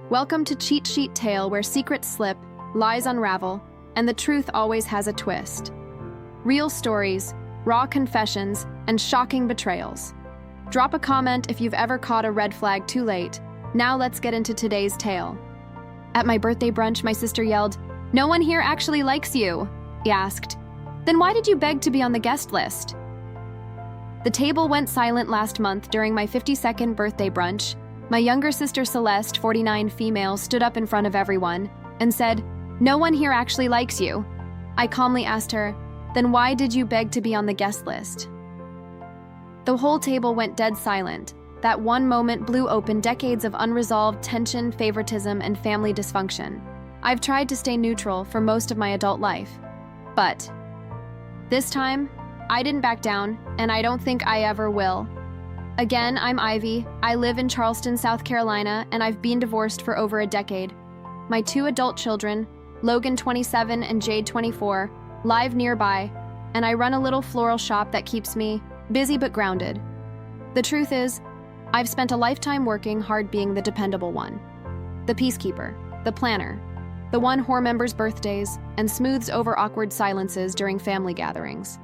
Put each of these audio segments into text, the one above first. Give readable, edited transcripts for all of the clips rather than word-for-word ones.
Welcome to Cheat Sheet Tale, where secrets slip, lies unravel, and the truth always has a twist. Real stories, raw confessions, and shocking betrayals. Drop a comment if you've ever caught a red flag too late. Now let's get into today's tale. At my birthday brunch, my sister yelled, "No one here actually likes you." He asked, "Then why did you beg to be on the guest list?" The table went silent last month during my 52nd birthday brunch. My younger sister Celeste, 49 female, stood up in front of everyone and said, "No one here actually likes you." I calmly asked her, "Then why did you beg to be on the guest list?" The whole table went dead silent. That one moment blew open decades of unresolved tension, favoritism, and family dysfunction. I've tried to stay neutral for most of my adult life. But this time, I didn't back down, and I don't think I ever will. Again, I'm Ivy. I live in Charleston, South Carolina, and I've been divorced for over a decade. My 2 adult children, Logan 27 and Jade 24, live nearby, and I run a little floral shop that keeps me busy but grounded. The truth is, I've spent a lifetime working hard being the dependable one. The peacekeeper, the planner, the one who remembers birthdays and smooths over awkward silences during family gatherings.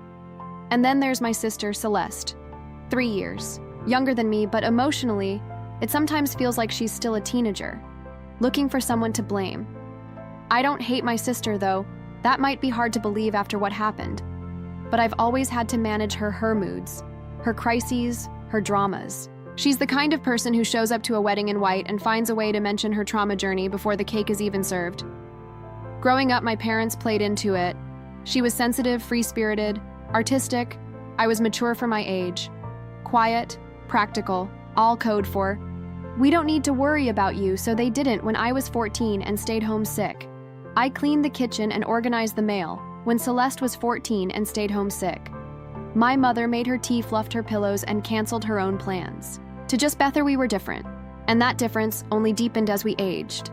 And then there's my sister, Celeste, 3 years, younger than me, but emotionally, it sometimes feels like she's still a teenager, looking for someone to blame. I don't hate my sister, though. That might be hard to believe after what happened. But I've always had to manage her moods, her crises, her dramas. She's the kind of person who shows up to a wedding in white and finds a way to mention her trauma journey before the cake is even served. Growing up, my parents played into it. She was sensitive, free-spirited, artistic. I was mature for my age. Quiet, practical, all code for, "We don't need to worry about you," so they didn't when I was 14 and stayed home sick. I cleaned the kitchen and organized the mail when Celeste was 14 and stayed home sick. My mother made her tea, fluffed her pillows, and canceled her own plans. To just Bether, we were different, and that difference only deepened as we aged.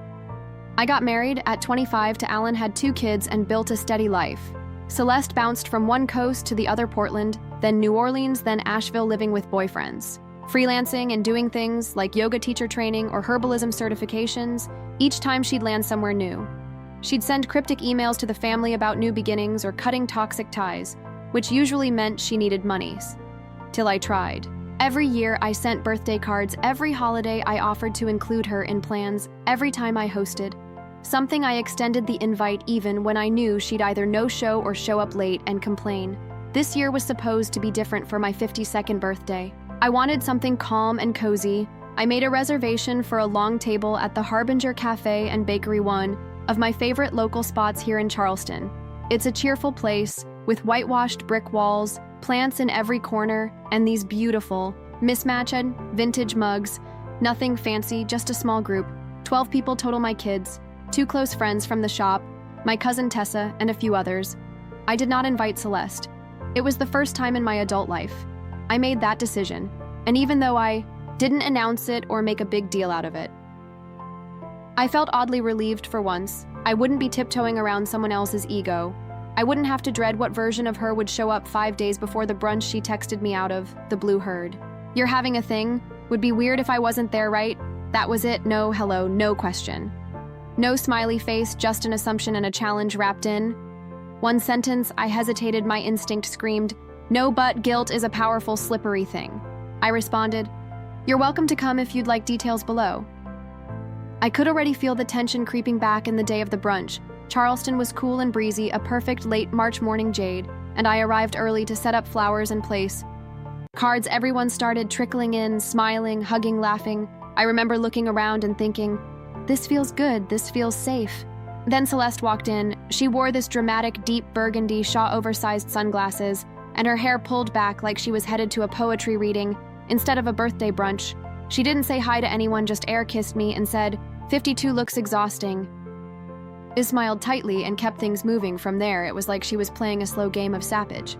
I got married at 25 to Alan, had 2 kids, and built a steady life. Celeste bounced from one coast to the other, Portland, then New Orleans, then Asheville, living with boyfriends. Freelancing and doing things like yoga teacher training or herbalism certifications, each time she'd land somewhere new. She'd send cryptic emails to the family about new beginnings or cutting toxic ties, which usually meant she needed monies. Till I tried. Every year I sent birthday cards, every holiday I offered to include her in plans, every time I hosted. Something I extended the invite even when I knew she'd either no-show or show up late and complain. This year was supposed to be different for my 52nd birthday. I wanted something calm and cozy. I made a reservation for a long table at the Harbinger Cafe and Bakery, one of my favorite local spots here in Charleston. It's a cheerful place with whitewashed brick walls, plants in every corner, and these beautiful, mismatched, vintage mugs. Nothing fancy, just a small group. 12 people total, my kids, 2 close friends from the shop, my cousin Tessa, and a few others. I did not invite Celeste. It was the first time in my adult life. I made that decision, and even though I didn't announce it or make a big deal out of it, I felt oddly relieved for once. I wouldn't be tiptoeing around someone else's ego. I wouldn't have to dread what version of her would show up 5 days before the brunch she texted me out of, the blue herd. "You're having a thing? Would be weird if I wasn't there, right?" That was it. No hello, no question. No smiley face, just an assumption and a challenge wrapped in. One sentence, I hesitated, my instinct screamed, "No, but guilt is a powerful, slippery thing." I responded, "You're welcome to come if you'd like, details below." I could already feel the tension creeping back in the day of the brunch. Charleston was cool and breezy, a perfect late March morning, Jade, and I arrived early to set up flowers and place cards. Everyone started trickling in, smiling, hugging, laughing. I remember looking around and thinking, this feels good, this feels safe. Then Celeste walked in. She wore this dramatic, deep burgundy, oversized sunglasses, and her hair pulled back like she was headed to a poetry reading instead of a birthday brunch. She didn't say hi to anyone, just air-kissed me and said, "52 looks exhausting." I smiled tightly and kept things moving from there. It was like she was playing a slow game of sappage.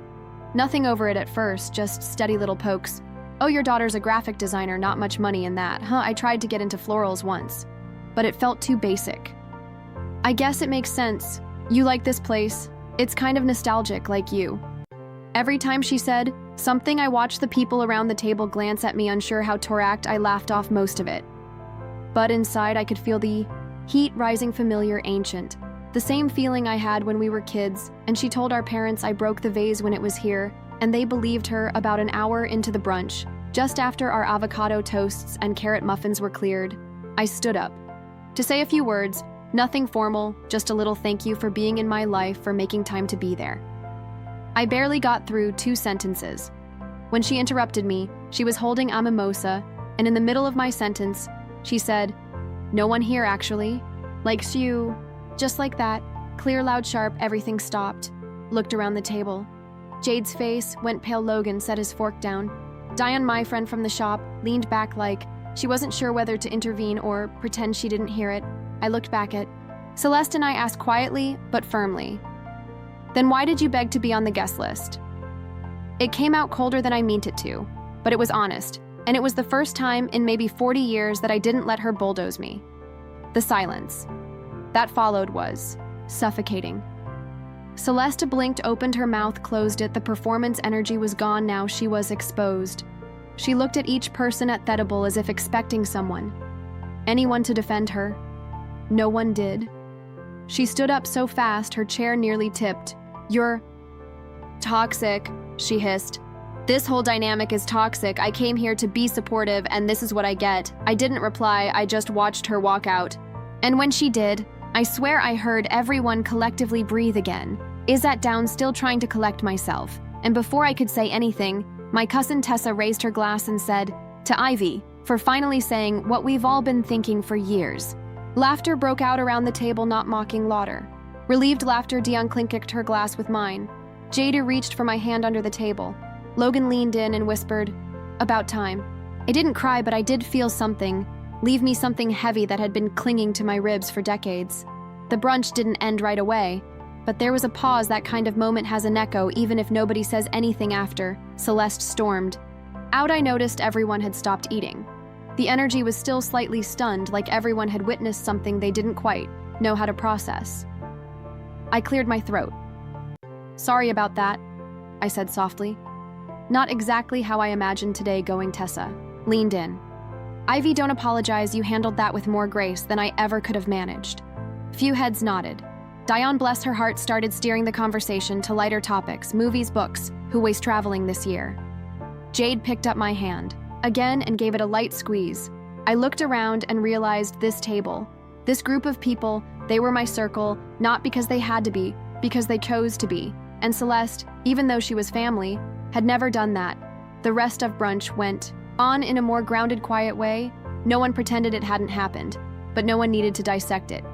Nothing over it at first, just steady little pokes. "Oh, your daughter's a graphic designer, not much money in that, huh?" I tried to get into florals once, but it felt too basic. "I guess it makes sense. You like this place. It's kind of nostalgic, like you." Every time she said something, I watched the people around the table glance at me, unsure how to react. I laughed off most of it. but inside I could feel the heat rising, familiar, ancient. The same feeling I had when we were kids, and she told our parents I broke the vase when it was here, and they believed her about an hour into the brunch, just after our avocado toasts and carrot muffins were cleared. I stood up to say a few words, nothing formal, just a little thank you for being in my life, for making time to be there. I barely got through 2 sentences. When she interrupted me, she was holding a mimosa, and in the middle of my sentence, she said, "No one here, actually. Likes you." Just like that, clear, loud, sharp, everything stopped. Looked around the table. Jade's face went pale. Logan set his fork down. Diane, my friend from the shop, leaned back like she wasn't sure whether to intervene or pretend she didn't hear it. I looked back at Celeste and I asked quietly but firmly, "Then why did you beg to be on the guest list?" It came out colder than I meant it to, but it was honest, and it was the first time in maybe 40 years that I didn't let her bulldoze me. The silence that followed was suffocating. Celeste blinked, opened her mouth, closed it. The performance energy was gone now. She was exposed. She looked at each person at the table as if expecting anyone to defend her. No one did. She stood up so fast her chair nearly tipped. "You're toxic," she hissed. "This whole dynamic is toxic. I came here to be supportive, and this is what I get." I didn't reply. I just watched her walk out. And when she did, I swear I heard everyone collectively breathe again. I sat down, still trying to collect myself. And before I could say anything, my cousin Tessa raised her glass and said, "To Ivy, for finally saying what we've all been thinking for years." Laughter broke out around the table, not mocking laughter. Relieved laughter. Dion clinked her glass with mine. Jada reached for my hand under the table. Logan leaned in and whispered, "About time." I didn't cry, but I did feel something. Leave me something heavy that had been clinging to my ribs for decades. The brunch didn't end right away, but there was a pause. That kind of moment has an echo, even if nobody says anything after. Celeste stormed out. I noticed everyone had stopped eating. The energy was still slightly stunned, like everyone had witnessed something they didn't quite know how to process. I cleared my throat. "Sorry about that," I said softly. "Not exactly how I imagined today going." Tessa leaned in. "Ivy, don't apologize. You handled that with more grace than I ever could have managed." Few heads nodded. Diane, bless her heart, started steering the conversation to lighter topics: movies, books, who was traveling this year. Jade picked up my hand again and gave it a light squeeze. I looked around and realized this table, this group of people, they were my circle, not because they had to be, because they chose to be. And Celeste, even though she was family, had never done that. The rest of brunch went on in a more grounded, quiet way. No one pretended it hadn't happened, but no one needed to dissect it.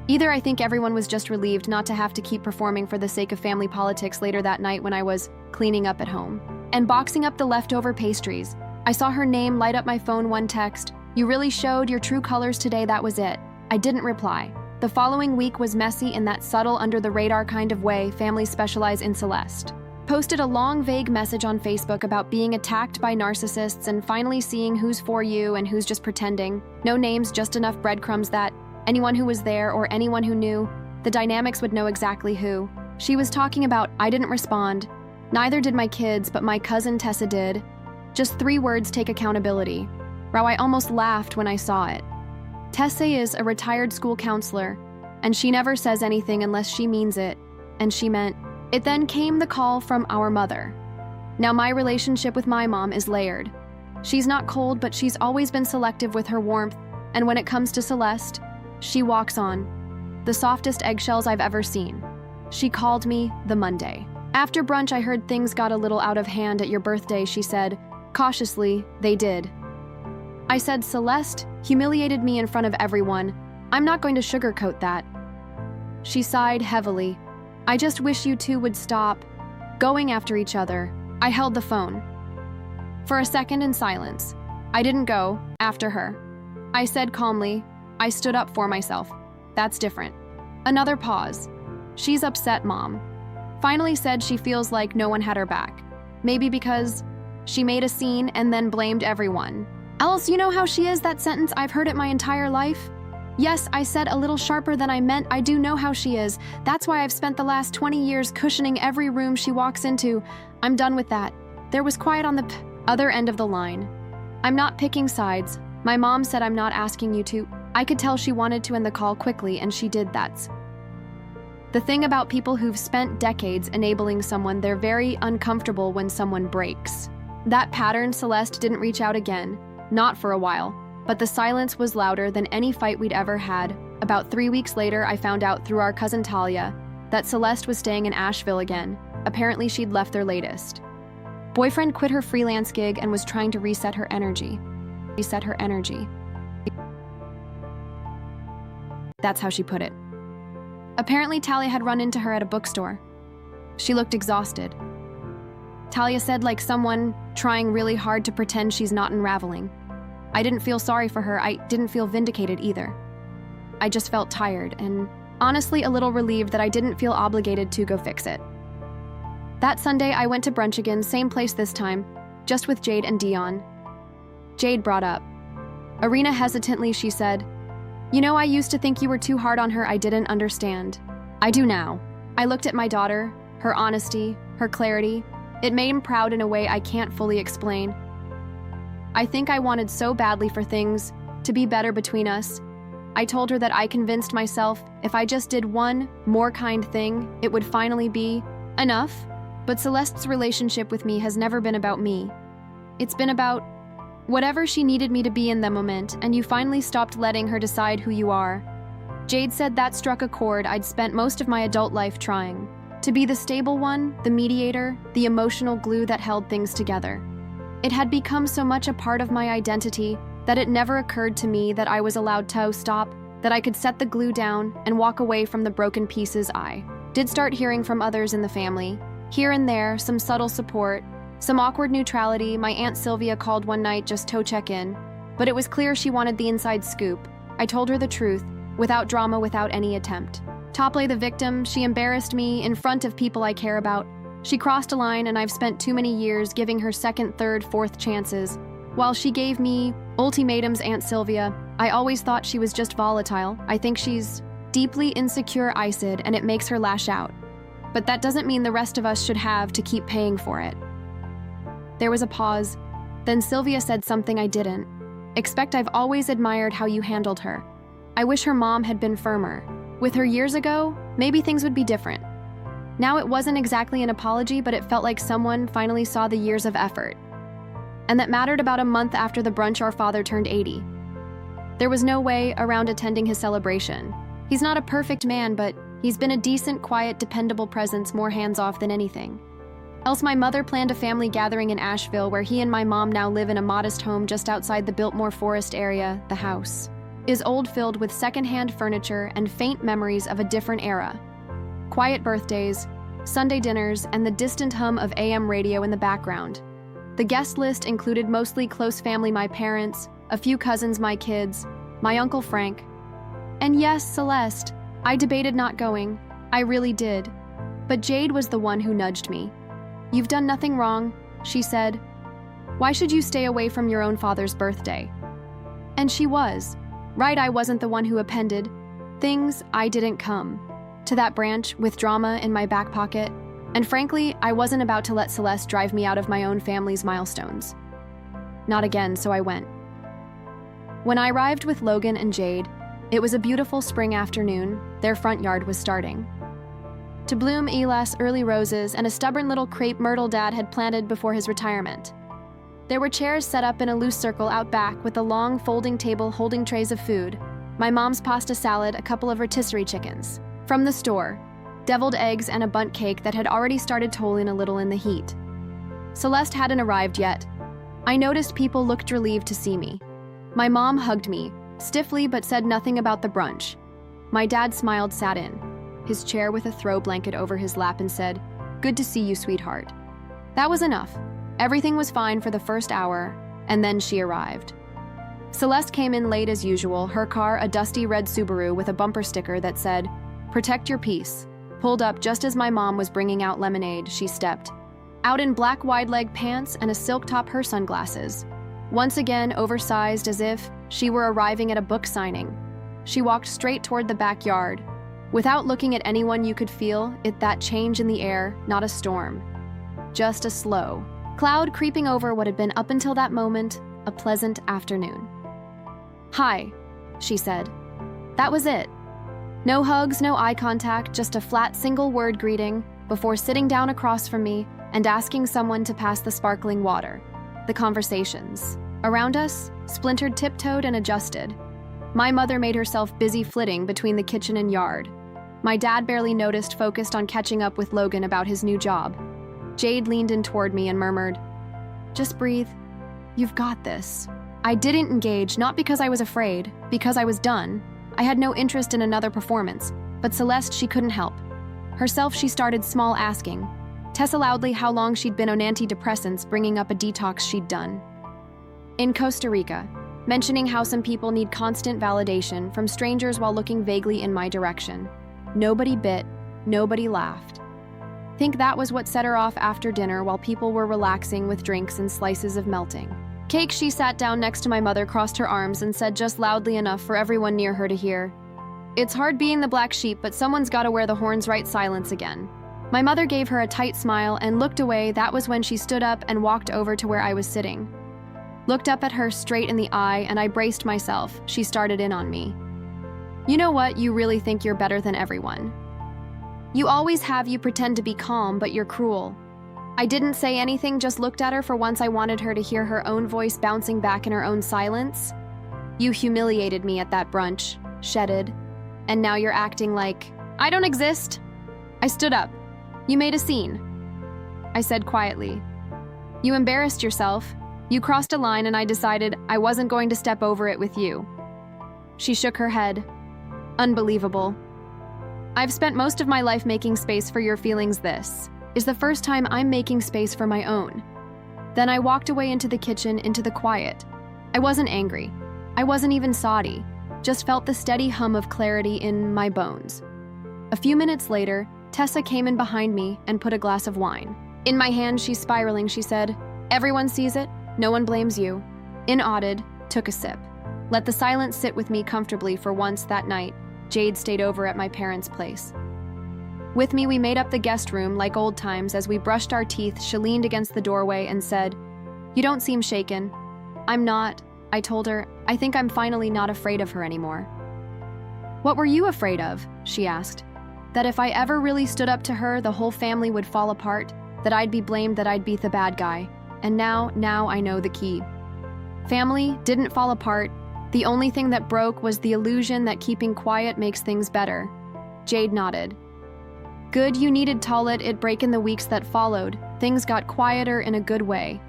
Either I think everyone was just relieved not to have to keep performing for the sake of family politics. Later that night, when I was cleaning up at home and boxing up the leftover pastries, I saw her name light up my phone. One text, "You really showed your true colors today." That was it. I didn't reply. The following week was messy in that subtle, under-the-radar kind of way families specialize in. Celeste posted a long, vague message on Facebook about being attacked by narcissists and finally seeing who's for you and who's just pretending. No names, just enough breadcrumbs that anyone who was there or anyone who knew the dynamics would know exactly who she was talking about. I didn't respond. Neither did my kids, but my cousin Tessa did. Just 3 words: take accountability. Wow, I almost laughed when I saw it. Tessa is a retired school counselor, and she never says anything unless she means it, and she meant it. Then came the call from our mother. Now, my relationship with my mom is layered. She's not cold, but she's always been selective with her warmth, and when it comes to Celeste, she walks on the softest eggshells I've ever seen. She called me the Monday. After brunch, I heard things got a little out of hand at your birthday, she said. Cautiously, they did. I said, Celeste humiliated me in front of everyone. I'm not going to sugarcoat that. She sighed heavily. I just wish you two would stop going after each other. I held the phone for a second in silence. I didn't go after her. I said calmly, I stood up for myself. That's different. Another pause. She's upset, Mom. Finally said she feels like no one had her back. Maybe because she made a scene and then blamed everyone. Else, you know how she is, that sentence, I've heard it my entire life. Yes, I said a little sharper than I meant. I do know how she is. That's why I've spent the last 20 years cushioning every room she walks into. I'm done with that. There was quiet on the other end of the line. I'm not picking sides. My mom said I'm not asking you to. I could tell she wanted to end the call quickly, and she did. That's the thing about people who've spent decades enabling someone. They're very uncomfortable when someone breaks. That pattern. Celeste didn't reach out again, not for a while, but the silence was louder than any fight we'd ever had. About 3 weeks later, I found out through our cousin Talia that Celeste was staying in Asheville again. Apparently she'd left their latest boyfriend, quit her freelance gig, and was trying to reset her energy. That's how she put it. Apparently Talia had run into her at a bookstore. She looked exhausted. Talia said, like someone trying really hard to pretend she's not unraveling. I didn't feel sorry for her. I didn't feel vindicated either. I just felt tired and honestly a little relieved that I didn't feel obligated to go fix it. That Sunday, I went to brunch again, same place this time, just with Jade and Dion. Jade brought up Arena hesitantly. She said, "You know, I used to think you were too hard on her. I didn't understand. I do now." I looked at my daughter, her honesty, her clarity. It made me proud in a way I can't fully explain. I think I wanted so badly for things to be better between us. I told her that I convinced myself if I just did one more kind thing, it would finally be enough. But Celeste's relationship with me has never been about me. It's been about whatever she needed me to be in the moment, and you finally stopped letting her decide who you are. Jade said that struck a chord I'd spent most of my adult life trying. To be the stable one, the mediator, the emotional glue that held things together. It had become so much a part of my identity that it never occurred to me that I was allowed to stop, that I could set the glue down and walk away from the broken pieces. I did start hearing from others in the family. Here and there, some subtle support, some awkward neutrality. My Aunt Sylvia called one night just to check in, but it was clear she wanted the inside scoop. I told her the truth, without drama, without any attempt. To play the victim, she embarrassed me in front of people I care about. She crossed a line, and I've spent too many years giving her second, third, fourth chances. While she gave me ultimatums, Aunt Sylvia, I always thought she was just volatile. I think she's deeply insecure, I said, and it makes her lash out. But that doesn't mean the rest of us should have to keep paying for it. There was a pause. Then Sylvia said something I didn't expect. I've always admired how you handled her. I wish her mom had been firmer. With her years ago, maybe things would be different. Now it wasn't exactly an apology, but it felt like someone finally saw the years of effort. And that mattered. About a month after the brunch, our father turned 80. There was no way around attending his celebration. He's not a perfect man, but he's been a decent, quiet, dependable presence, more hands-off than anything else. My mother planned a family gathering in Asheville, where he and my mom now live in a modest home just outside the Biltmore Forest area. The house is old, filled with secondhand furniture and faint memories of a different era. Quiet birthdays, Sunday dinners, and the distant hum of AM radio in the background. The guest list included mostly close family: my parents, a few cousins, my kids, my Uncle Frank. And yes, Celeste. I debated not going. I really did. But Jade was the one who nudged me. "You've done nothing wrong," she said. "Why should you stay away from your own father's birthday?" And she was right. I wasn't the one who appended things. I didn't come to that branch with drama in my back pocket. And frankly, I wasn't about to let Celeste drive me out of my own family's milestones. Not again, so I went. When I arrived with Logan and Jade, it was a beautiful spring afternoon. Their front yard was starting to bloom. Elas early roses and a stubborn little crepe myrtle Dad had planted before his retirement. There were chairs set up in a loose circle out back, with a long folding table holding trays of food. My mom's pasta salad, a couple of rotisserie chickens from the store, deviled eggs, and a bundt cake that had already started toiling a little in the heat. Celeste hadn't arrived yet. I noticed people looked relieved to see me. My mom hugged me stiffly but said nothing about the brunch. My dad smiled, sat in his chair with a throw blanket over his lap, and said, "Good to see you, sweetheart." That was enough. Everything was fine for the first hour, and then she arrived. Celeste came in late as usual, her car a dusty red Subaru with a bumper sticker that said, "Protect your peace," pulled up just as my mom was bringing out lemonade. She stepped out in black wide-leg pants and a silk top, her sunglasses once again oversized, as if she were arriving at a book signing. She walked straight toward the backyard. Without looking at anyone, you could feel it, that change in the air, not a storm, just a slow cloud creeping over what had been, up until that moment, a pleasant afternoon. "Hi," she said. That was it. No hugs, no eye contact, just a flat single-word greeting before sitting down across from me and asking someone to pass the sparkling water. The conversations around us splintered, tiptoed, and adjusted. My mother made herself busy flitting between the kitchen and yard. My dad barely noticed, focused on catching up with Logan about his new job. Jade leaned in toward me and murmured, "Just breathe. You've got this." I didn't engage, not because I was afraid, because I was done. I had no interest in another performance, but Celeste, she couldn't help. Herself, she started small, asking Tessa loudly how long she'd been on antidepressants, bringing up a detox she'd done in Costa Rica, mentioning how some people need constant validation from strangers while looking vaguely in my direction. Nobody bit, nobody laughed. Think that was what set her off after dinner while people were relaxing with drinks and slices of melting cake. She sat down next to my mother, crossed her arms, and said just loudly enough for everyone near her to hear, "It's hard being the black sheep, but someone's got to wear the horns." Right, silence again. My mother gave her a tight smile and looked away. That was when she stood up and walked over to where I was sitting. Looked up at her straight in the eye, and I braced myself. She started in on me. "You know what? You really think you're better than everyone. You always have. You pretend to be calm, but you're cruel." I didn't say anything, just looked at her. For once, I wanted her to hear her own voice bouncing back in her own silence. "You humiliated me at that brunch," shedded, "and now you're acting like I don't exist." I stood up. "You made a scene," I said quietly. "You embarrassed yourself. You crossed a line, and I decided I wasn't going to step over it with you." She shook her head. "Unbelievable. I've spent most of my life making space for your feelings. This is the first time I'm making space for my own." Then I walked away into the kitchen, into the quiet. I wasn't angry. I wasn't even saucy. Just felt the steady hum of clarity in my bones. A few minutes later, Tessa came in behind me and put a glass of wine in my hand. She's spiraling, she said. "Everyone sees it. No one blames you." Inaudid, took a sip. Let the silence sit with me comfortably. For once that night, Jade stayed over at my parents' place. With me, we made up the guest room like old times. As we brushed our teeth, she leaned against the doorway and said, "You don't seem shaken." "I'm not," I told her. "I think I'm finally not afraid of her anymore." "What were you afraid of?" she asked. "That if I ever really stood up to her, the whole family would fall apart, that I'd be blamed, that I'd be the bad guy. And now I know the key. Family didn't fall apart. The only thing that broke was the illusion that keeping quiet makes things better." Jade nodded. "Good, you needed to let it break." In the weeks that followed, things got quieter in a good way.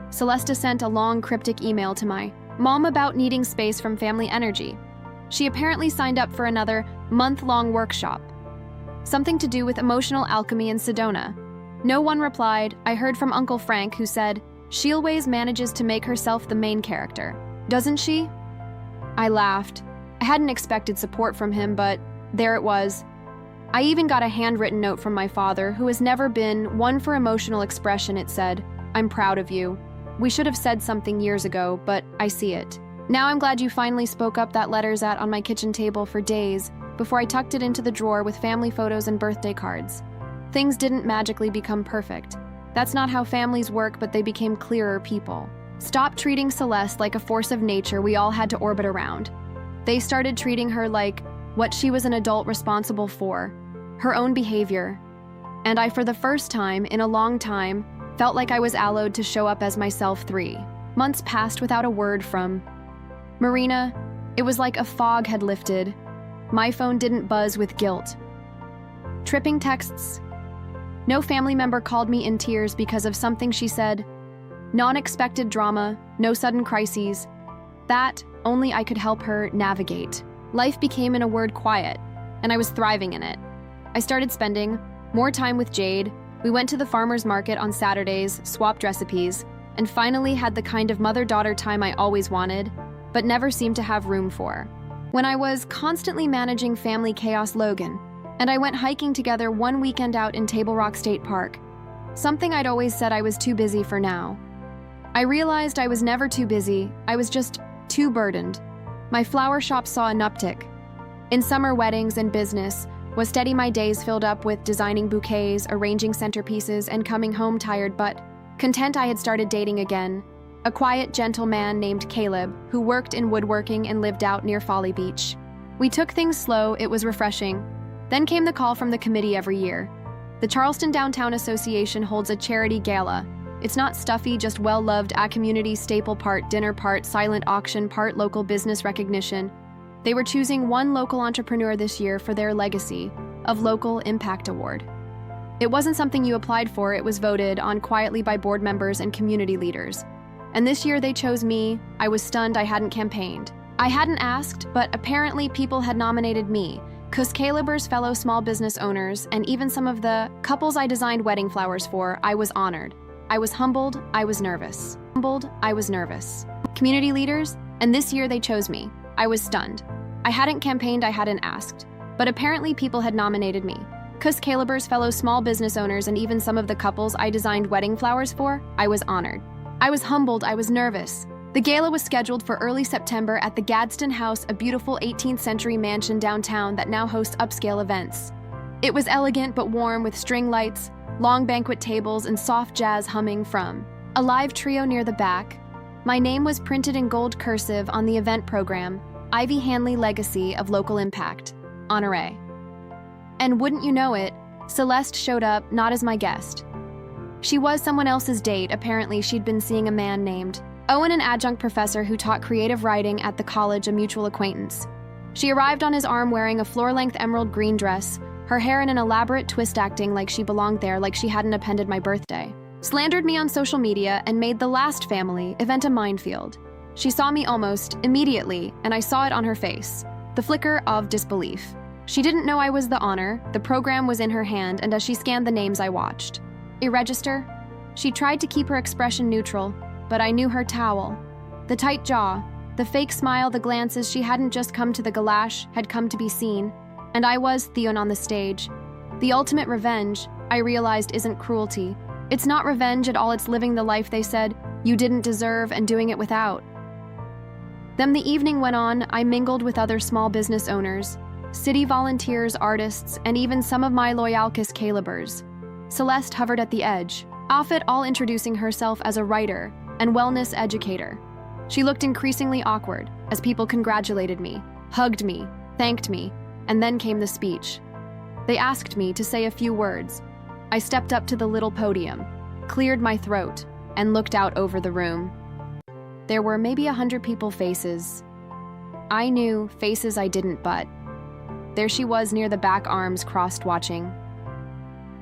Celeste sent a long, cryptic email to my mom about needing space from family energy. She apparently signed up for another month-long workshop, something to do with emotional alchemy in Sedona. No one replied. I heard from Uncle Frank, who said, "She always manages to make herself the main character, doesn't she?" I laughed. I hadn't expected support from him, but there it was. I even got a handwritten note from my father, who has never been one for emotional expression. It said, "I'm proud of you. We should have said something years ago, but I see it. Now I'm glad you finally spoke up." That letter sat on my kitchen table for days before I tucked it into the drawer with family photos and birthday cards. Things didn't magically become perfect. That's not how families work, but they became clearer people. Stopped treating Celeste like a force of nature we all had to orbit around. They started treating her like what she was, an adult responsible for her own behavior. And I, for the first time in a long time, felt like I was allowed to show up as myself. 3 months passed without a word from Marina. It was like a fog had lifted. My phone didn't buzz with guilt. Tripping texts. No family member called me in tears because of something she said. Non-expected drama, no sudden crises. That only I could help her navigate. Life became, in a word, quiet, and I was thriving in it. I started spending more time with Jade. We went to the farmer's market on Saturdays, swapped recipes, and finally had the kind of mother-daughter time I always wanted, but never seemed to have room for. When I was constantly managing family chaos, Logan and I went hiking together one weekend out in Table Rock State Park. Something I'd always said I was too busy for now. I realized I was never too busy, I was just too burdened. My flower shop saw an uptick. In summer, weddings and business was steady. My days filled up with designing bouquets, arranging centerpieces, and coming home tired but content. I had started dating again, a quiet, gentle man named Caleb who worked in woodworking and lived out near Folly Beach. We took things slow, it was refreshing. Then came the call from the committee every year. The Charleston Downtown Association holds a charity gala. It's not stuffy, just well-loved, a community staple, part dinner, part silent auction, part local business recognition. They were choosing one local entrepreneur this year for their legacy of Local Impact Award. It wasn't something you applied for, it was voted on quietly by board members and community leaders. And this year they chose me. I was stunned. I hadn't campaigned. I hadn't asked, but apparently people had nominated me, 'cause Caleb's fellow small business owners and even some of the couples I designed wedding flowers for, I was honored. I was humbled, I was nervous. Humbled, I was nervous. Community leaders, and this year they chose me. I was stunned. I hadn't campaigned, I hadn't asked, but apparently people had nominated me. 'Cause Caleb's fellow small business owners and even some of the couples I designed wedding flowers for, I was honored. I was humbled, I was nervous. The gala was scheduled for early September at the Gadsden House, a beautiful 18th century mansion downtown that now hosts upscale events. It was elegant but warm with string lights, long banquet tables, and soft jazz humming from a live trio near the back. My name was printed in gold cursive on the event program, Ivy Hanley Legacy of Local Impact, Honoré. And wouldn't you know it, Celeste showed up, not as my guest. She was someone else's date. Apparently she'd been seeing a man named Owen, an adjunct professor who taught creative writing at the college, a mutual acquaintance. She arrived on his arm wearing a floor-length emerald green dress, her hair in an elaborate twist, acting like she belonged there, like she hadn't appended my birthday. Slandered me on social media and made the last family event a minefield. She saw me almost immediately, and I saw it on her face, the flicker of disbelief. She didn't know I was the honor. The program was in her hand, and as she scanned the names, I watched. A register? She tried to keep her expression neutral, but I knew her towel. The tight jaw, the fake smile, the glances. She hadn't just come to the galash, had come to be seen. And I was Theon on the stage. The ultimate revenge, I realized, isn't cruelty. It's not revenge at all, it's living the life they said you didn't deserve and doing it without. Then the evening went on. I mingled with other small business owners, city volunteers, artists, and even some of my loyalcus Calebers. Celeste hovered at the edge, Offit all introducing herself as a writer and wellness educator. She looked increasingly awkward as people congratulated me, hugged me, thanked me, and then came the speech. They asked me to say a few words. I stepped up to the little podium, cleared my throat, and looked out over the room. There were maybe 100 people faces. I knew faces I didn't, but there she was near the back, arms crossed, watching.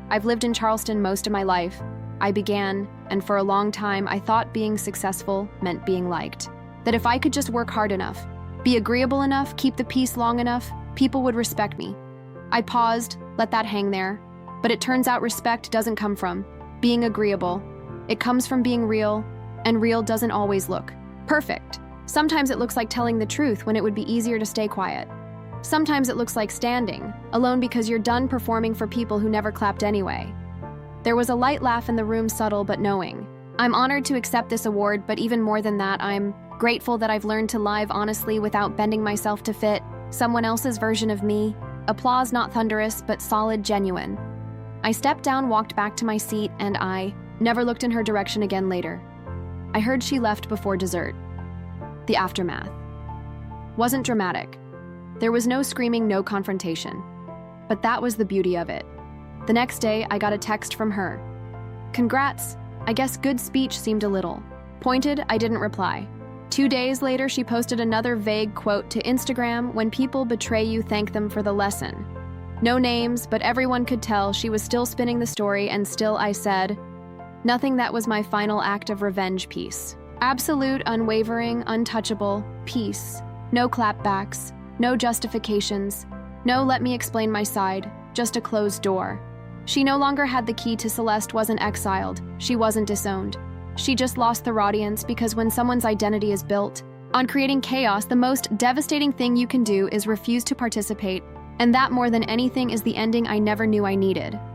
I've lived in Charleston most of my life. I began, and for a long time I thought being successful meant being liked. That if I could just work hard enough, be agreeable enough, keep the peace long enough, people would respect me. I paused, let that hang there. But it turns out respect doesn't come from being agreeable. It comes from being real, and real doesn't always look perfect. Sometimes it looks like telling the truth when it would be easier to stay quiet. Sometimes it looks like standing alone because you're done performing for people who never clapped anyway. There was a light laugh in the room, subtle but knowing. I'm honored to accept this award, but even more than that, I'm grateful that I've learned to live honestly without bending myself to fit someone else's version of me. Applause not thunderous, but solid, genuine. I stepped down, walked back to my seat, and I never looked in her direction again later. I heard she left before dessert. The aftermath wasn't dramatic. There was no screaming, no confrontation. But that was the beauty of it. The next day, I got a text from her. Congrats. I guess good speech seemed a little pointed. I didn't reply. 2 days later, she posted another vague quote to Instagram: when people betray you, thank them for the lesson. No names, but everyone could tell she was still spinning the story, and still I said, nothing. That was my final act of revenge. Peace. Absolute, unwavering, untouchable peace. No clapbacks, no justifications, no let me explain my side, just a closed door. She no longer had the key to Celeste, wasn't exiled, she wasn't disowned. She just lost their audience, because when someone's identity is built on creating chaos, the most devastating thing you can do is refuse to participate, and that more than anything is the ending I never knew I needed.